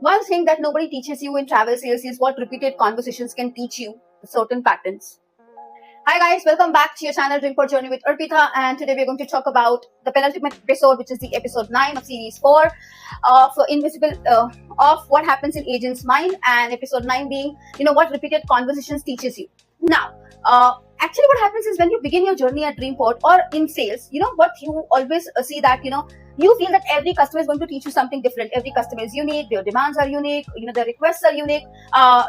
One thing that nobody teaches you in travel sales is what repeated conversations can teach you certain patterns. Hi guys, welcome back to your channel Dreamport Journey with Arpita, and today we're going to talk about the penultimate episode, which is the episode 9 of series 4 of of what happens in agent's mind, and episode 9 being, what repeated conversations teaches you. Now, actually what happens is when you begin your journey at Dreamport or in sales, what you always see that, you feel that every customer is going to teach you something different. Every customer is unique, their demands are unique, their requests are unique,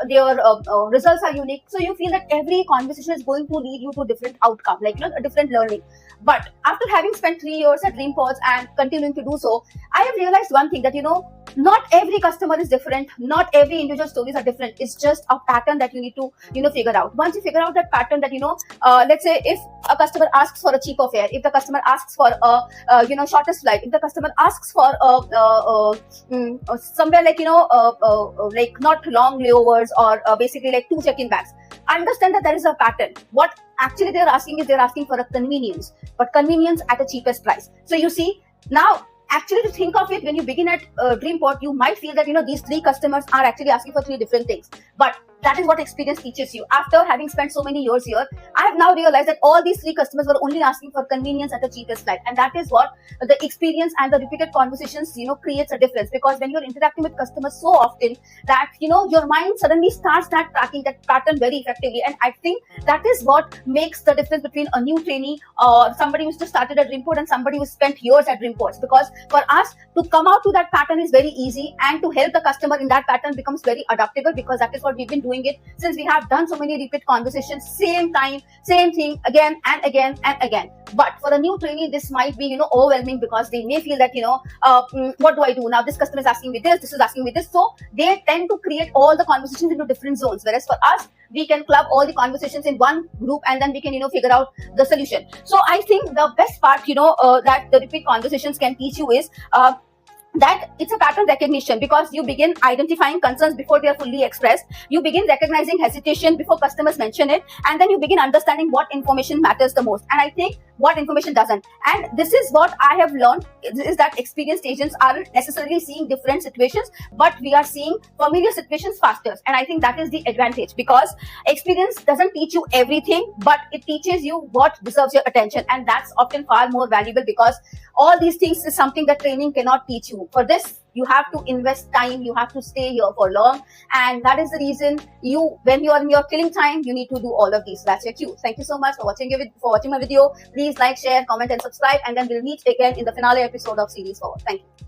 their results are unique. So you feel that every conversation is going to lead you to a different outcome, a different learning. But after having spent 3 years at Dreamports and continuing to do so, I have realized one thing, that not every customer is different, not every individual stories are different. It's just a pattern that you need to figure out. Once you figure out that pattern, that let's say if a customer asks for a cheaper fare, if the customer asks for a shortest flight, if the customer asks for somewhere like not long layovers, or basically like 2 check-in bags, understand that there is a pattern. What actually they're asking is, they're asking for a convenience, but convenience at a cheapest price. So you see, now actually to think of it, when you begin at Dreamport, you might feel that these 3 customers are actually asking for 3 different things, but that is what experience teaches you. After having spent so many years here, I have now realized that all these 3 customers were only asking for convenience at the cheapest flight, and that is what the experience and the repeated conversations creates a difference. Because when you're interacting with customers so often, that your mind suddenly starts that tracking that pattern very effectively, and I think that is what makes the difference between a new trainee or somebody who's just started at Dreamport and somebody who spent years at Dreamports. Because for us to come out to that pattern is very easy, and to help the customer in that pattern becomes very adaptable, because that is what we've been doing it since we have done so many repeat conversations, same time, same thing, again and again and again. But for a new trainee, this might be overwhelming, because they may feel that what do I do now? This customer is asking me this is asking me this. So they tend to create all the conversations into different zones, whereas for us, we can club all the conversations in one group, and then we can figure out the solution. So I think the best part that the repeat conversations can teach you is that it's a pattern recognition, because you begin identifying concerns before they are fully expressed. You begin recognizing hesitation before customers mention it, and then you begin understanding what information matters the most, and I think what information doesn't. And this is what I have learned, is that experienced agents aren't necessarily seeing different situations, but we are seeing familiar situations faster. And I think that is the advantage, because experience doesn't teach you everything, but it teaches you what deserves your attention, and that's often far more valuable, because all these things is something that training cannot teach you. For this, you have to invest time, you have to stay here for long, and that is the reason when you are in your killing time, you need to do all of these. That's your cue. Thank you so much for watching my video. Please like, share, comment and subscribe, and then we'll meet again in the finale episode of series 4. Thank you.